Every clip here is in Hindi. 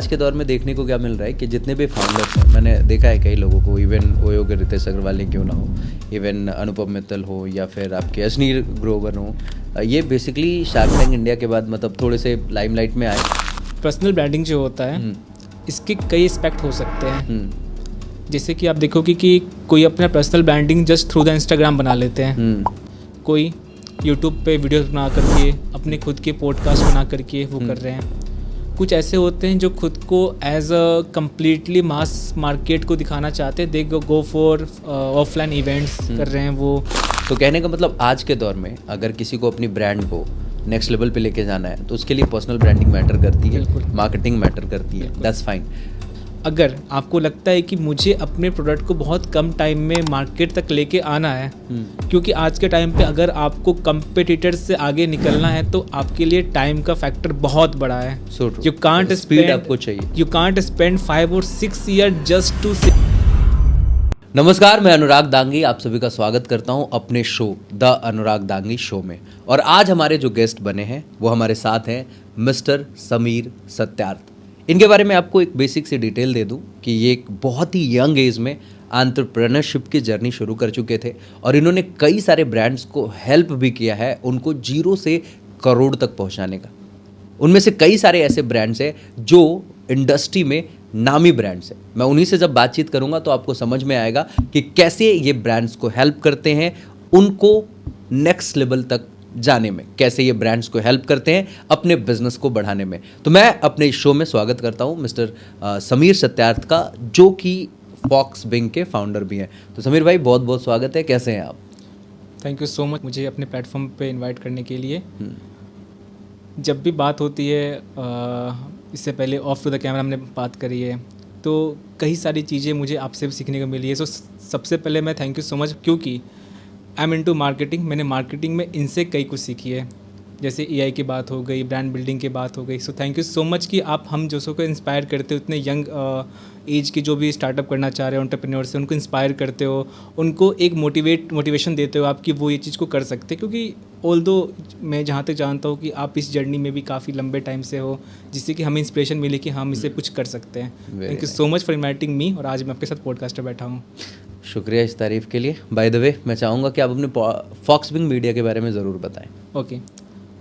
आज के दौर में देखने को क्या मिल रहा है कि जितने भी फाउंडर्स हैं, मैंने देखा है कई लोगों को, इवन ओयो के रितेश अग्रवाल ही क्यों ना हो, इवन अनुपम मित्तल हो या फिर आपके अजनीर ग्रोवर हो, ये बेसिकली शार्क टैंक इंडिया के बाद मतलब थोड़े से लाइमलाइट में आए। पर्सनल ब्रांडिंग जो होता है इसके कई एस्पेक्ट हो सकते हैं। जैसे कि आप देखोगे कि कोई अपना personal branding just through the Instagram बना लेते हैं, कोई यूट्यूब पे वीडियोस बना करके अपने खुद के पॉडकास्ट बना करके वो कर रहे हैं। कुछ ऐसे होते हैं जो खुद को as a completely mass market को दिखाना चाहते हैं, they go for offline events कर रहे हैं वो। तो कहने का मतलब आज के दौर में अगर किसी को अपनी ब्रांड को नेक्स्ट लेवल पे लेके जाना है तो उसके लिए पर्सनल ब्रांडिंग मैटर करती है, मार्केटिंग मैटर करती है, दैट्स फाइन। अगर आपको लगता है कि मुझे अपने प्रोडक्ट को बहुत कम टाइम में मार्केट तक लेके आना है, क्योंकि आज के टाइम पे अगर आपको कंपटीटर से आगे निकलना है तो आपके लिए टाइम का फैक्टर बहुत बड़ा है। यू कांट स्पीड आपको चाहिए, यू कांट स्पेंड 5 और 6 ईयर जस्ट टू। नमस्कार, मैं अनुराग दांगी आप सभी का स्वागत करता हूं अपने show the Anurag Dangi show में। और आज हमारे जो गेस्ट बने हैं वो हमारे साथ हैं मिस्टर समीर सत्यार्थ। इनके बारे में आपको एक बेसिक सी डिटेल दे दूं कि ये एक बहुत ही यंग एज में एंटरप्रेन्योरशिप की जर्नी शुरू कर चुके थे और इन्होंने कई सारे ब्रांड्स को हेल्प भी किया है उनको जीरो से करोड़ तक पहुंचाने का। उनमें से कई सारे ऐसे ब्रांड्स हैं जो इंडस्ट्री में नामी ब्रांड्स हैं। मैं उन्हीं से जब बातचीत करूंगा तो आपको समझ में आएगा कि कैसे ये ब्रांड्स को हेल्प करते हैं उनको नेक्स्ट लेवल तक जाने में, कैसे ये ब्रांड्स को हेल्प करते हैं अपने बिजनेस को बढ़ाने में। तो मैं अपने इस शो में स्वागत करता हूं मिस्टर समीर सत्यार्थ का, जो कि फॉक्स बिंग के फाउंडर भी हैं। तो समीर भाई बहुत बहुत स्वागत है, कैसे हैं आप? थैंक यू सो मच मुझे अपने प्लेटफॉर्म पे इनवाइट करने के लिए। जब भी बात होती है, इससे पहले ऑफ टू द कैमरा हमने बात करी है, तो कई सारी चीज़ें मुझे आपसे भी सीखने को मिली है। सो सबसे पहले मैं थैंक यू सो मच, क्योंकि आई एम इनटू मार्केटिंग। मैंने मार्केटिंग में इनसे कई कुछ सीखी है, जैसे एआई की बात हो गई, ब्रांड बिल्डिंग की बात हो गई। So thank you so much कि आप हम जो को इंस्पायर करते हो, इतने यंग एज के जो भी स्टार्टअप करना चाह रहे हो एंटरप्रेन्योर से, उनको इंस्पायर करते हो, उनको एक मोटिवेशन देते हो आप कि वो ये चीज़ को कर सकते हैं। क्योंकि ऑल्दो मैं जहाँ तक जानता हूँ कि आप इस जर्नी में भी काफ़ी लंबे टाइम से हो, जिससे कि हमें इंस्पिरेशन मिले कि हम इसे कुछ कर सकते हैं। Thank you so much for inviting me, और आज मैं आपके साथ पॉडकास्ट पर बैठा हूँ। शुक्रिया इस तारीफ़ के लिए। बाय द वे मैं चाहूँगा कि आप अपने फॉक्स बिंग मीडिया के बारे में ज़रूर बताएं। Okay,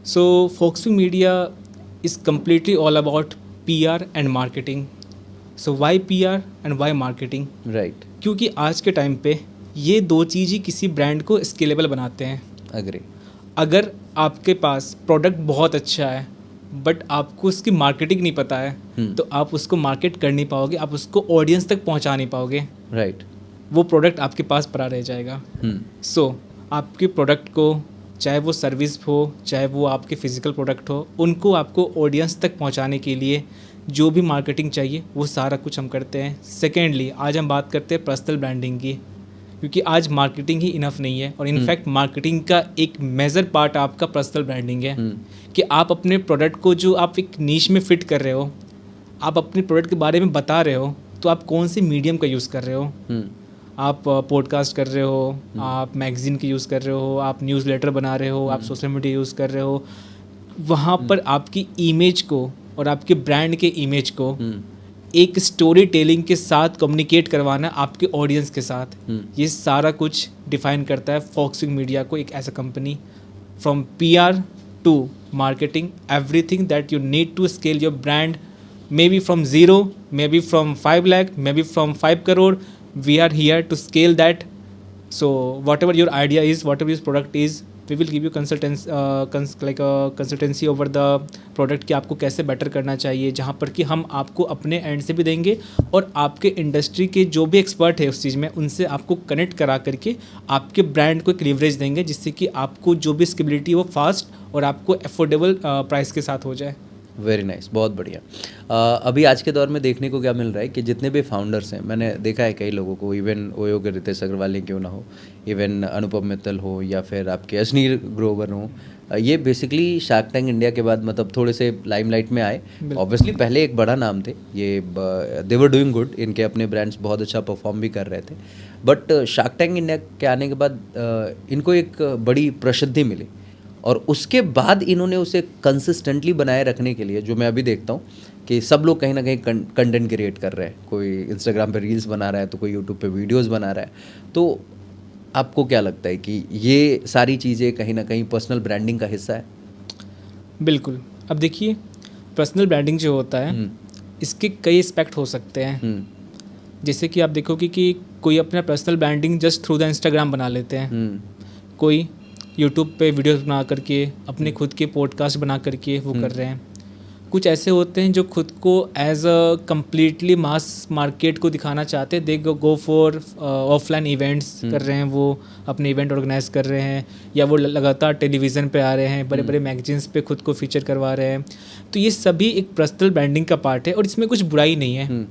so Fox Bing Media is completely all about PR and marketing. So why PR and why marketing? Right, क्योंकि आज के टाइम पे ये दो चीज़ ही किसी ब्रांड को स्केलेबल बनाते हैं। अग्री। अगर आपके पास प्रोडक्ट बहुत अच्छा है बट आपको उसकी मार्केटिंग नहीं पता है तो आप उसको मार्केट कर नहीं पाओगे, आप उसको ऑडियंस तक पहुंचा नहीं पाओगे। राइट, वो प्रोडक्ट आपके पास पड़ा रह जाएगा। सो आपके प्रोडक्ट को, चाहे वो सर्विस हो चाहे वो आपके फिजिकल प्रोडक्ट हो, उनको आपको ऑडियंस तक पहुंचाने के लिए जो भी मार्केटिंग चाहिए वो सारा कुछ हम करते हैं। सेकेंडली आज हम बात करते हैं पर्सनल ब्रांडिंग की, क्योंकि आज मार्केटिंग ही इनफ नहीं है, और इनफैक्ट मार्केटिंग का एक मेजर पार्ट आपका पर्सनल ब्रांडिंग है। कि आप अपने प्रोडक्ट को, जो आप एक नीश में फिट कर रहे हो, आप अपने प्रोडक्ट के बारे में बता रहे हो, तो आप कौन से मीडियम का यूज़ कर रहे हो। आप पॉडकास्ट कर रहे हो, आप मैगजीन के यूज़ कर रहे हो, आप न्यूज़लेटर बना रहे हो, आप सोशल मीडिया यूज़ कर रहे हो, वहाँ पर आपकी इमेज को और आपके ब्रांड के इमेज को एक स्टोरी टेलिंग के साथ कम्युनिकेट करवाना आपके ऑडियंस के साथ, ये सारा कुछ डिफाइन करता है फॉक्स बिंग मीडिया को एक ऐसा company. From PR to marketing, everything that you need to scale your brand, may be from 0, may be from 5 lakh, may be from 5 crore, we are here to scale that. So whatever your idea is, whatever your product is, we will give you consultancy over the product कि आपको कैसे बेटर करना चाहिए, जहाँ पर कि हम आपको अपने एंड से भी देंगे और आपके इंडस्ट्री के जो भी एक्सपर्ट है उस चीज़ में, उनसे आपको कनेक्ट करा करके आपके ब्रांड को एक लीवरेज देंगे, जिससे कि आपको जो भी स्केलेबिलिटी वो फास्ट और आपको अफोर्डेबल प्राइस के साथ हो जाए। वेरी नाइस, बहुत बढ़िया। अभी आज के दौर में देखने को क्या मिल रहा है कि जितने भी फाउंडर्स हैं, मैंने देखा है कई लोगों को, इवन ओयो के रितेश अग्रवाल ही क्यों ना हो, इवन अनुपम मित्तल हो या फिर आपके अजनीर ग्रोवर हो, ये बेसिकली शार्क टैंक इंडिया के बाद मतलब थोड़े से लाइमलाइट में आए। ऑब्वियसली पहले एक बड़ा नाम थे ये, दे वर डूइंग गुड, इनके अपने ब्रांड्स बहुत अच्छा परफॉर्म भी कर रहे थे, बट शार्क टैंक इंडिया के आने के बाद इनको एक बड़ी प्रसिद्धि मिली और उसके बाद इन्होंने उसे कंसिस्टेंटली बनाए रखने के लिए, जो मैं अभी देखता हूँ कि सब लोग कहीं ना कहीं कंटेंट क्रिएट कर रहे हैं, कोई इंस्टाग्राम पे रील्स बना रहा है तो कोई यूट्यूब पे वीडियोस बना रहा है, तो आपको क्या लगता है कि ये सारी चीज़ें कहीं ना कहीं पर्सनल ब्रांडिंग का हिस्सा है? बिल्कुल। अब देखिए, पर्सनल ब्रांडिंग जो होता है इसके कई एस्पेक्ट हो सकते हैं। जैसे कि आप देखोगे कि कोई अपना personal branding just through the Instagram बना लेते हैं, कोई यूट्यूब पे वीडियोस बना करके अपने खुद के पॉडकास्ट बना करके वो कर रहे हैं। कुछ ऐसे होते हैं जो खुद को as a completely mass market को दिखाना चाहते हैं, they go for offline events कर रहे हैं, वो अपने इवेंट ऑर्गेनाइज कर रहे हैं, या वो लगातार टेलीविज़न पे आ रहे हैं, बड़े बड़े मैगजीन्स पे खुद को फीचर करवा रहे हैं। तो ये सभी एक पर्सनल ब्रांडिंग का पार्ट है और इसमें कुछ बुराई नहीं है।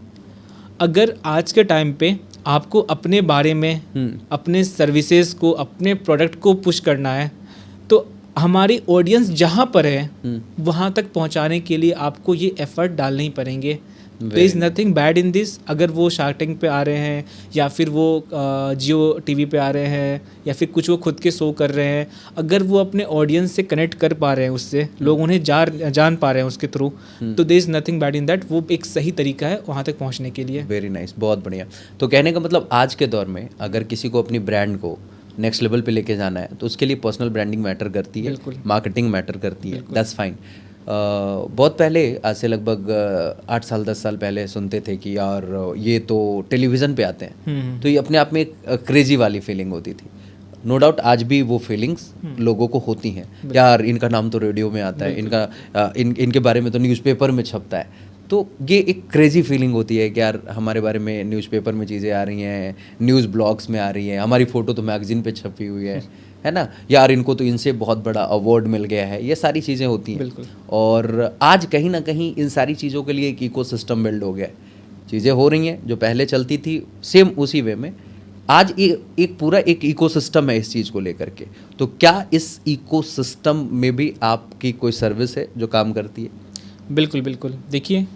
अगर आज के टाइम पे आपको अपने बारे में, अपने सर्विसेज को, अपने प्रोडक्ट को पुश करना है, तो हमारी ऑडियंस जहाँ पर है वहाँ तक पहुँचाने के लिए आपको ये एफर्ट डालने ही पड़ेंगे। There is nothing bad in this. अगर वो शार्क टैंक पे आ रहे हैं, या फिर वो जियो टीवी पे आ रहे हैं, या फिर कुछ वो खुद के शो कर रहे हैं, अगर वो अपने ऑडियंस से कनेक्ट कर पा रहे हैं, उससे लोग उन्हें जान पा रहे हैं उसके थ्रू, तो there is nothing bad in that. वो एक सही तरीका है वहाँ तक पहुँचने के लिए। वेरी नाइस, बहुत बढ़िया। तो कहने का मतलब आज के दौर में अगर किसी को अपनी ब्रांड को नेक्स्ट लेवल पे लेके जाना है तो उसके लिए पर्सनल ब्रांडिंग मैटर करती है, मार्केटिंग मैटर करती है, दैट्स फाइन। बहुत पहले, आज से लगभग 8 साल 10 साल पहले सुनते थे कि यार ये तो टेलीविज़न पे आते हैं, तो ये अपने आप में एक क्रेजी वाली फीलिंग होती थी। नो डाउट आज भी वो फीलिंग्स लोगों को होती हैं, यार इनका नाम तो रेडियो में आता है, इनके बारे में तो न्यूज़पेपर में छपता है, तो ये एक क्रेजी फीलिंग होती है कि यार हमारे बारे में न्यूज़पेपर में चीज़ें आ रही हैं, न्यूज़ ब्लॉग्स में आ रही हैं, हमारी फ़ोटो तो मैगजीन पे छपी हुई है ना, यार इनको तो इनसे बहुत बड़ा अवार्ड मिल गया है, ये सारी चीज़ें होती हैं। और आज कहीं ना कहीं इन सारी चीज़ों के लिए एक इकोसिस्टम बिल्ड हो गया है, चीज़ें हो रही हैं जो पहले चलती थी सेम उसी वे में आज एक पूरा एक इकोसिस्टम है इस चीज़ को लेकर के। तो क्या इस इकोसिस्टम में भी आपकी कोई सर्विस है जो काम करती है? बिल्कुल बिल्कुल। देखिए,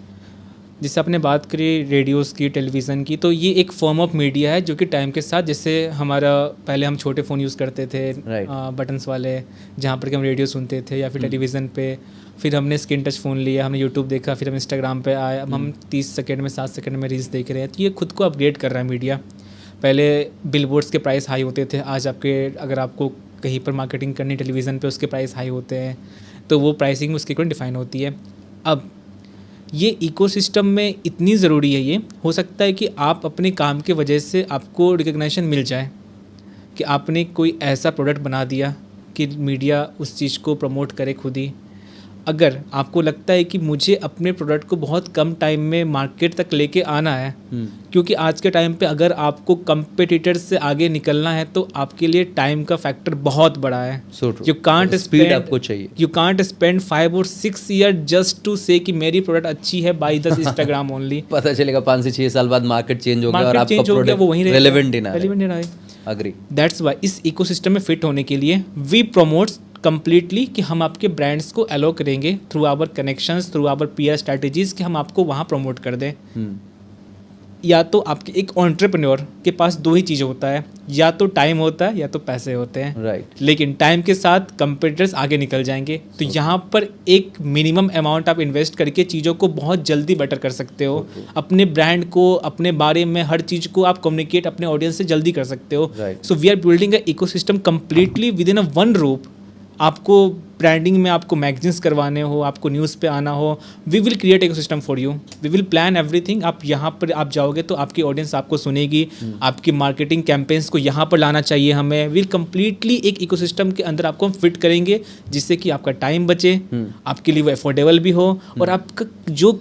जैसे आपने बात करी रेडियोज़ की, टेलीविज़न की, तो ये एक फॉर्म ऑफ मीडिया है जो कि टाइम के साथ, जैसे हमारा पहले हम छोटे फ़ोन यूज़ करते थे, बटन्स वाले, जहाँ पर कि हम रेडियो सुनते थे, या फिर टेलीविज़न पे, फिर हमने स्क्रीन टच फ़ोन लिया, हमने यूट्यूब देखा, फिर हम इंस्टाग्राम पे आए, अब हम 30 सेकेंड में 7 सेकेंड में रील्स देख रहे हैं। तो ये खुद को अपग्रेड कर रहा है मीडिया। पहले बिलबोर्ड्स के प्राइस हाई होते थे, आज अगर आपको कहीं पर मार्केटिंग करनी टेलीविज़न पे, उसके प्राइस हाई होते हैं, तो वो प्राइसिंग उसके अकॉर्डिंग डिफ़ाइन होती है। अब ये इकोसिस्टम में इतनी ज़रूरी है, ये हो सकता है कि आप अपने काम के वजह से आपको रिकग्निशन मिल जाए कि आपने कोई ऐसा प्रोडक्ट बना दिया कि मीडिया उस चीज़ को प्रमोट करे खुद ही। अगर आपको लगता है कि मुझे अपने प्रोडक्ट को बहुत कम टाइम में मार्केट तक लेके आना है, क्योंकि आज के टाइम पे अगर आपको कंपटीटर से आगे निकलना है तो आपके लिए टाइम का फैक्टर बहुत बड़ा है। यू कांट स्पीड आपको चाहिए, यू कांट स्पेंड 5 और 6 ईयर जस्ट टू से कि मेरी प्रोडक्ट अच्छी है बाय द इंस्टाग्राम ओनली। पता चलेगा 5 से 6 साल बाद मार्केट चेंज हो गया और आपका प्रोडक्ट वो वहीं रेलेवेंट ही ना रहे। अग्री। दैट्स व्हाई इस इकोसिस्टम में फिट होने के लिए वी प्रमोट्स कंप्लीटली कि हम आपके ब्रांड्स को अलो करेंगे through our connections, through our PR strategies, कि हम आपको वहाँ प्रमोट कर दें। या तो आपके एक एंटरप्रेन्योर के पास 2 ही चीज़ें होता है, या तो टाइम होता है या तो पैसे होते हैं। राइट। लेकिन टाइम के साथ कंपटीटर्स आगे निकल जाएंगे, तो यहाँ पर एक मिनिमम अमाउंट आप इन्वेस्ट करके चीज़ों को बहुत जल्दी बेटर कर सकते हो। अपने ब्रांड को, अपने बारे में हर चीज़ को आप कम्युनिकेट अपने ऑडियंस से जल्दी कर सकते हो। So we are building a ecosystem completely within a one roof. आपको ब्रांडिंग में आपको मैगजीन्स करवाने हो, आपको न्यूज़ पे आना हो, we will create ecosystem for you, we will plan everything. आप यहाँ पर आप जाओगे तो आपकी ऑडियंस आपको सुनेगी, आपकी मार्केटिंग कैंपेन्स को यहाँ पर लाना चाहिए हमें। विल कंप्लीटली एक इकोसिस्टम के अंदर आपको हम फिट करेंगे, जिससे कि आपका टाइम बचे, आपके लिए वो अफोर्डेबल भी हो, और आपका जो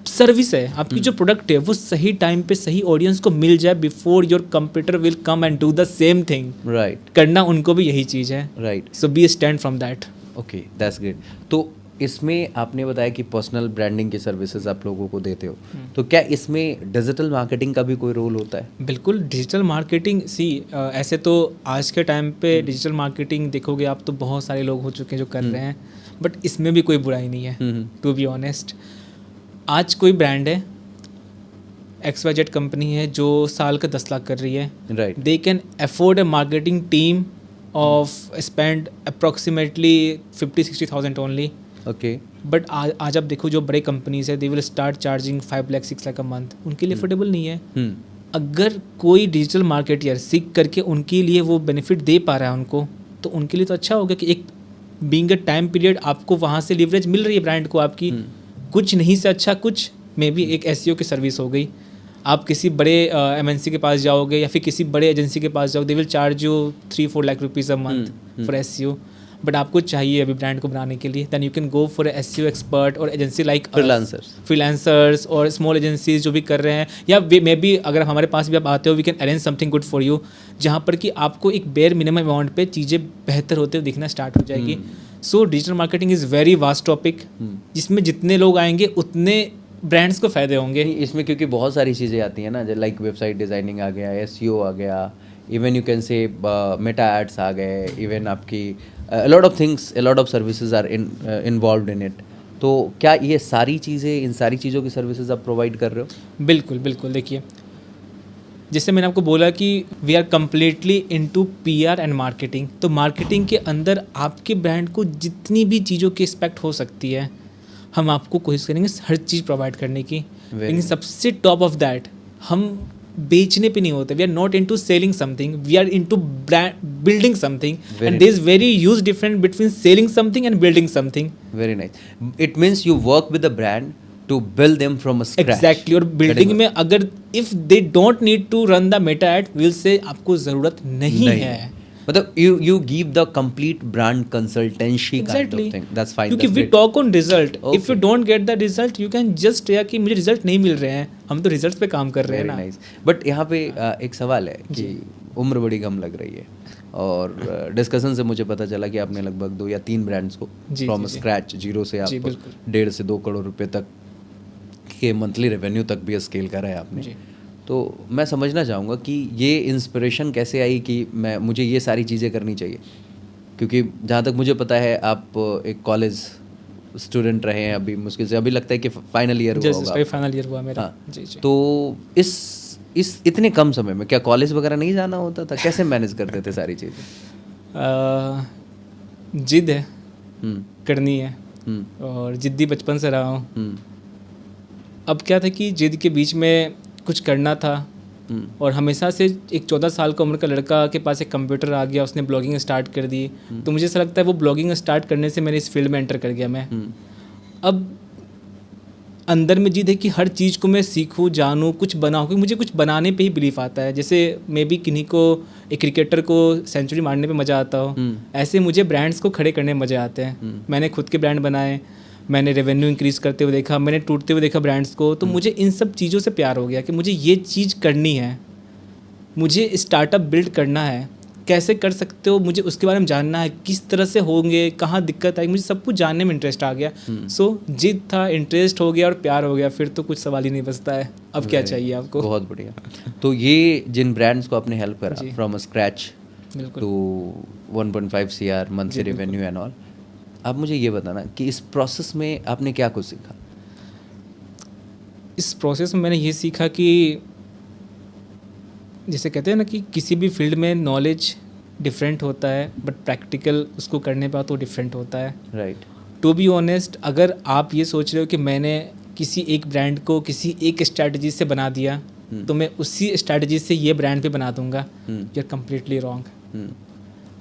सर्विस है, आपकी जो प्रोडक्ट है, वो सही टाइम पे सही ऑडियंस को मिल जाए before your computer will come and do the same thing. Right. करना उनको भी यही चीज़ है। Right. So be stand from that. Okay, that's great. तो इसमें आपने बताया कि पर्सनल ब्रांडिंग की सर्विसेज आप लोगों को देते हो, तो क्या इसमें डिजिटल मार्केटिंग का भी कोई रोल होता है? बिल्कुल, डिजिटल मार्केटिंग ऐसे तो आज के टाइम पे डिजिटल मार्केटिंग देखोगे आप तो बहुत सारे लोग हो चुके हैं जो कर रहे हैं, बट इसमें भी कोई बुराई नहीं है, टू बी ऑनेस्ट। आज कोई ब्रांड है, XYZ कंपनी है जो साल का 10 लाख कर रही है, right, they can afford a marketing team of spend approximately 50-60,000 only. Okay. But आज आप देखो जो बड़े कंपनीज है they will start charging 5 lakh 6 lakh a month, उनके लिए अफोर्डेबल नहीं है। अगर कोई डिजिटल मार्केटर सीख करके उनके लिए वो बेनिफिट दे पा रहा है उनको, तो उनके लिए तो अच्छा होगा कि एक बीइंग अ टाइम पीरियड आपको वहाँ से लिवरेज मिल रही है ब्रांड को आपकी। कुछ नहीं से अच्छा कुछ मे बी एक एसईओ की सर्विस हो गई। आप किसी बड़े एमएनसी के पास जाओगे या फिर किसी बड़े एजेंसी के पास जाओगे, they will charge you 3-4 lakh rupees a month for SEO. But आपको चाहिए अभी ब्रांड को बनाने के लिए, then you can go for SEO expert और एजेंसी लाइक फ्रीलांसर्स और स्मॉल एजेंसीज जो भी कर रहे हैं, या मे बी अगर हमारे पास भी आप आते हो we can arrange something good for you, जहाँ पर कि आपको एक बेयर मिनिमम अमाउंट पे चीज़ें बेहतर होते हुए दिखना स्टार्ट हो जाएगी। So digital marketing is very vast topic, जिसमें जितने लोग आएंगे उतने ब्रांड्स को फ़ायदे होंगे इसमें, क्योंकि बहुत सारी चीज़ें आती हैं ना, लाइक वेबसाइट डिज़ाइनिंग आ गया, एसईओ आ गया, even you can say meta ads आ गए, इवन आपकी a lot of things, a lot of services are involved in it. तो क्या ये सारी चीज़ें, इन सारी चीज़ों की सर्विसेज आप प्रोवाइड कर रहे हो? बिल्कुल बिल्कुल। देखिए जैसे मैंने आपको बोला कि we are completely into PR and marketing, तो मार्केटिंग के अंदर आपके ब्रांड को जितनी भी चीज़ों की एक्सपेक्ट हो सकती है हम आपको कोशिश करेंगे हर चीज़ प्रोवाइड करने की। लेकिन सबसे टॉप ऑफ दैट, हम बेचने पे नहीं होते। We are not into selling something, we are into building something, and there is very huge difference between selling something and building something. Very nice. It means you work with the brand to build them from scratch. Exactly. और बिल्डिंग में अगर if they don't need to run the Meta ad, will से आपको ज़रूरत नहीं है। मतलब you give the complete brand consultancy kind of thing. That's fine. क्योंकि we talk on result. If you don't get the result, you can just say कि मुझे रिजल्ट नहीं मिल रहे हैं, हम तो रिजल्ट पे काम कर रहे हैं ना। बट यहाँ पे एक सवाल है कि उम्र बड़ी कम लग रही है, और डिस्कशन से मुझे पता चला कि आपने लगभग 2 या 3 ब्रांड्स को फ्रॉम स्क्रैच, जीरो से आप 1.5 से 2 करोड़ रुपए तक के मंथली रेवेन्यू तक भी स्केल करा है आपने। तो मैं समझना चाहूँगा कि ये इंस्पिरेशन कैसे आई कि मुझे ये सारी चीज़ें करनी चाहिए, क्योंकि जहाँ तक मुझे पता है आप एक कॉलेज स्टूडेंट रहे हैं, अभी मुश्किल से, अभी लगता है कि फाइनल ईयर हुआ होगा। फाइनल ईयर हुआ मेरा। हाँ, जी। तो इस इतने कम समय में क्या कॉलेज वगैरह नहीं जाना होता था? कैसे मैनेज करते थे सारी चीज़ें? जिद है, करनी है, और जिद्दी बचपन से रहा हूँ। अब क्या था कि जिद के बीच में कुछ करना था, और हमेशा से एक 14 साल का उम्र का लड़का के पास एक कंप्यूटर आ गया, उसने ब्लॉगिंग स्टार्ट कर दी। तो मुझे ऐसा लगता है वो ब्लॉगिंग स्टार्ट करने से मैंने इस फील्ड में एंटर कर गया मैं। अब अंदर में जिद है कि हर चीज़ को मैं सीखूं, जानूं, कुछ बनाऊं, क्योंकि मुझे कुछ बनाने पे ही बिलीफ आता है। जैसे मे बी किन्हीं को एक क्रिकेटर को सेंचुरी मारने पे मज़ा आता हो, ऐसे मुझे ब्रांड्स को खड़े करने में मज़े आते हैं। मैंने खुद के ब्रांड बनाए, मैंने रेवेन्यू इंक्रीज़ करते हुए देखा, मैंने टूटते हुए देखा ब्रांड्स को। तो मुझे इन सब चीज़ों से प्यार हो गया कि मुझे ये चीज़ करनी है, मुझे स्टार्टअप बिल्ड करना है। कैसे कर सकते हो मुझे उसके बारे में जानना है, किस तरह से होंगे, कहाँ दिक्कत आएगी, मुझे सब कुछ जानने में इंटरेस्ट आ गया। सो जिद था, इंटरेस्ट हो गया और प्यार हो गया, फिर तो कुछ सवाल ही नहीं बचता है। अब क्या चाहिए आपको? बहुत बढ़िया। तो ये जिन ब्रांड्स को आपने हेल्प करा from scratch to 1.5 CR monthly revenue and all, आप मुझे ये बताना कि इस प्रोसेस में आपने क्या कुछ सीखा? इस प्रोसेस में मैंने ये सीखा कि जैसे कहते हैं ना कि किसी भी फील्ड में नॉलेज डिफरेंट होता है, बट प्रैक्टिकल उसको करने पर तो डिफरेंट होता है। राइट। टू बी ऑनेस्ट, अगर आप ये सोच रहे हो कि मैंने किसी एक ब्रांड को किसी एक स्ट्रैटेजी से बना दिया तो मैं उसी स्ट्रैटेजी से ये ब्रांड भी बना दूंगा, यू आर कम्प्लीटली रॉन्ग।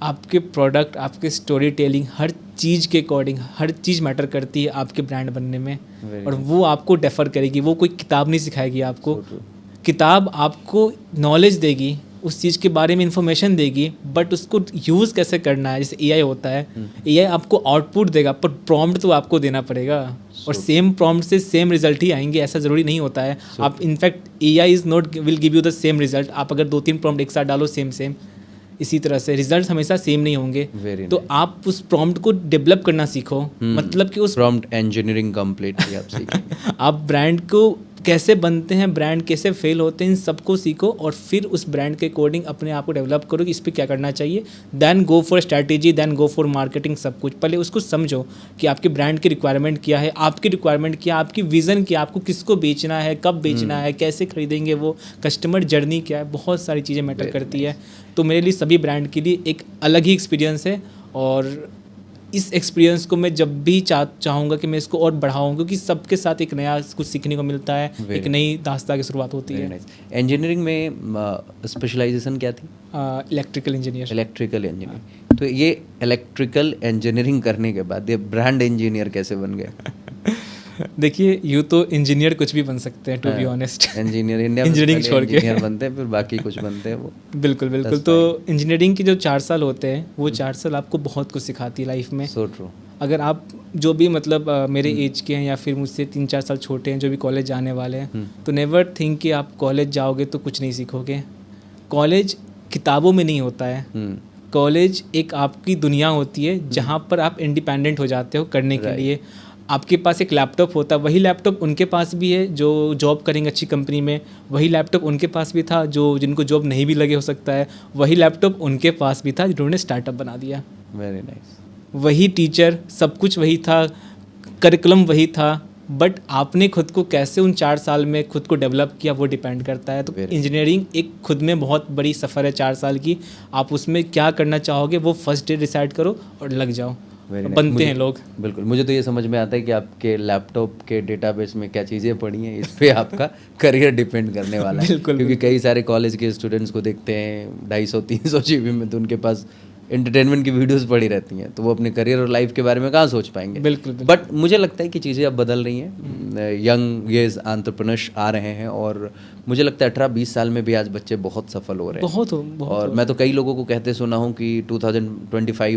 आपके प्रोडक्ट, आपके स्टोरी टेलिंग, हर चीज़ के अकॉर्डिंग हर चीज़ मैटर करती है आपके ब्रांड बनने में। और वो आपको डेफर करेगी, वो कोई किताब नहीं सिखाएगी आपको। किताब आपको नॉलेज देगी, उस चीज़ के बारे में इंफॉर्मेशन देगी, बट उसको यूज़ कैसे करना है। जैसे एआई होता है, एआई आपको आउटपुट देगा, पर प्रॉम्प्ट तो आपको देना पड़ेगा। और सेम प्रॉम्प्ट से सेम रिजल्ट ही आएंगे, ऐसा ज़रूरी नहीं होता है। आप in fact AI is not will give you the same result. आप अगर 2-3 प्रॉम्प्ट एक साथ डालो सेम इसी तरह से रिजल्ट हमेशा सेम नहीं होंगे। तो आप उस प्रॉम्प्ट को डेवलप करना सीखो, मतलब कि उस प्रॉम्प्ट इंजीनियरिंग कंप्लीटली आप सीखें। आप ब्रांड को कैसे बनते हैं, ब्रांड कैसे फेल होते हैं, इन सबको सीखो और फिर उस ब्रांड के अकॉर्डिंग अपने आप को डेवलप करो कि इस पर क्या करना चाहिए। Then go for strategy, then go for marketing. सब कुछ पहले उसको समझो कि आपके ब्रांड की रिक्वायरमेंट क्या है, आपकी रिक्वायरमेंट क्या, आपकी विज़न क्या, आपको किसको बेचना है, कब बेचना है, कैसे खरीदेंगे, वो कस्टमर जर्नी क्या है, बहुत सारी चीज़ें मैटर करती है। तो मेरे लिए सभी ब्रांड के लिए एक अलग ही एक्सपीरियंस है। और इस एक्सपीरियंस को मैं जब भी चाहूँगा कि मैं इसको और बढ़ाऊँ, क्योंकि सबके साथ एक नया कुछ सीखने को मिलता है, एक नई दास्तां की शुरुआत होती है। इंजीनियरिंग में स्पेशलाइजेशन क्या थी? Electrical engineer. Electrical engineering. तो ये इलेक्ट्रिकल इंजीनियरिंग करने के बाद ये ब्रांड इंजीनियर कैसे बन गए? देखिए, यूँ तो इंजीनियर कुछ भी बन सकते हैं, to be honest. Engineer India में इंजीनियरिंग छोड़ के इंजीनियर बनते हैं, फिर बाकी कुछ बनते हैं वो। बिल्कुल बिल्कुल। तो इंजीनियरिंग के जो 4 साल होते हैं, वो 4 साल आपको बहुत कुछ सिखाती है लाइफ में। So true. अगर आप जो भी मतलब मेरे एज के हैं या फिर मुझसे 3-4 साल छोटे हैं, जो भी कॉलेज जाने वाले हैं, तो नेवर थिंक कि आप कॉलेज जाओगे तो कुछ नहीं सीखोगे। कॉलेज किताबों में नहीं होता है। कॉलेज एक आपकी दुनिया होती है जहाँ पर आप इंडिपेंडेंट हो जाते हो करने के लिए। आपके पास एक लैपटॉप होता है, वही लैपटॉप उनके पास भी है जो जॉब करेंगे अच्छी कंपनी में, वही लैपटॉप उनके पास भी था जो जिनको जॉब नहीं भी लगे हो सकता है, वही लैपटॉप उनके पास भी था जिन्होंने स्टार्टअप बना दिया। Very nice. वही टीचर, सब कुछ वही था, करिकुलम वही था, बट आपने खुद को कैसे उन 4 साल में खुद को डेवलप किया वो डिपेंड करता है। तो इंजीनियरिंग एक खुद में बहुत बड़ी सफ़र है 4 साल की। आप उसमें क्या करना चाहोगे वो फर्स्ट डे डिसाइड करो और लग जाओ। बनते हैं लोग। बिल्कुल, मुझे तो ये समझ में आता है कि आपके लैपटॉप के डेटाबेस में क्या चीज़ें पड़ी हैं, इस पे आपका करियर डिपेंड करने वाला है। क्योंकि कई सारे कॉलेज के स्टूडेंट्स को देखते हैं 250-300 GB में, तो उनके पास एंटरटेनमेंट की वीडियोस पड़ी रहती हैं, तो वो अपने करियर और लाइफ के बारे में कहाँ सोच पाएंगे। बिल्कुल। बट मुझे लगता है कि चीज़ें अब बदल रही हैं, यंग येज एंटरप्रेन्योर्स आ रहे हैं, और मुझे लगता है 18-20 साल में भी आज बच्चे बहुत सफल हो रहे हैं। बहुत और मैं तो कई लोगों को कहते सुना हूँ कि 2025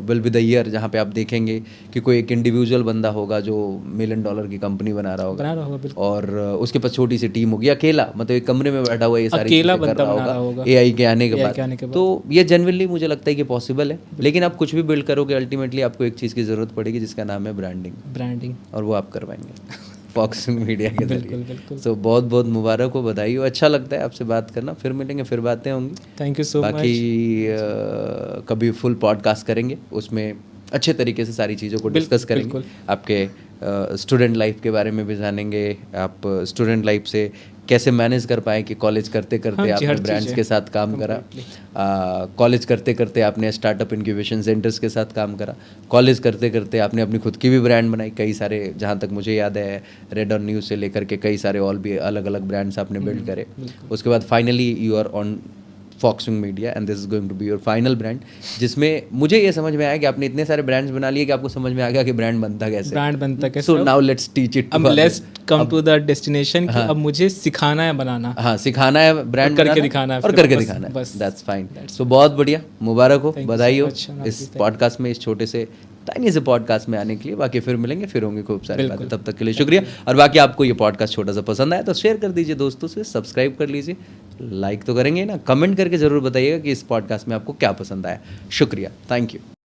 विल बी द ईयर जहाँ पे आप देखेंगे कि कोई एक इंडिविजुअल बंदा होगा जो $1 मिलियन की कंपनी बना रहा होगा, और उसके पास छोटी सी टीम होगी, अकेला, मतलब एक कमरे में बैठा हुआ ये सारी चीज़ें कर रहा होगा AI के आने के बाद। तो ये जनरली मुझे लगता है कि पॉसिबल है, लेकिन आप कुछ भी बिल्ड करोगे अल्टीमेटली आपको एक चीज़ की ज़रूरत पड़ेगी जिसका नाम है ब्रांडिंग, और वो आप करवाएंगे फॉक्सिंग मीडिया के जरिए। तो बहुत बहुत मुबारक हो, बधाई हो। अच्छा लगता है आपसे बात करना, फिर मिलेंगे, फिर बातें होंगी। Thank you so much. बाकी कभी फुल पॉडकास्ट करेंगे, उसमें अच्छे तरीके से सारी चीज़ों को डिस्कस करेंगे। आपके स्टूडेंट लाइफ के बारे में भी जानेंगे, आप स्टूडेंट लाइफ से कैसे मैनेज कर पाए कि कॉलेज करते करते आपने ब्रांड्स के साथ काम करा, कॉलेज करते करते आपने स्टार्टअप इंक्यूबेशन सेंटर्स के साथ काम करा, कॉलेज करते करते आपने अपनी खुद की भी ब्रांड बनाई, कई सारे, जहाँ तक मुझे याद है रेड ऑन न्यूज़ से लेकर के कई सारे और भी अलग अलग ब्रांड्स आपने बिल्ड करे। उसके बाद finally you are on Foxing Media and this is going to be your final brand, जिसमें मुझे ये समझ में आया कि आपने इतने सारे ब्रांड्स बना लिए कि आपको समझ में आ गया कि ब्रांड बनता कैसे। So now let's teach it, अब let's come to the destination कि अब मुझे सिखाना है बनाना। हाँ, सिखाना है, ब्रांड करके दिखाना है, और करके दिखाना है, दैट्स फाइन। सो बहुत बढ़िया, मुबारक हो, बधाई हो इस पॉडकास्ट में, इस छोटे से टाइनी से पॉडकास्ट में आने के लिए। बाकी फिर मिलेंगे, फिर होंगे खूब सारी बातें, तब तक के लिए शुक्रिया। और बाकी आपको ये पॉडकास्ट छोटा सा पसंद आया तो शेयर कर दीजिए दोस्तों से, सब्सक्राइब कर लीजिए, लाइक तो करेंगे ना, कमेंट करके ज़रूर बताइएगा कि इस पॉडकास्ट में आपको क्या पसंद आया। शुक्रिया, थैंक यू।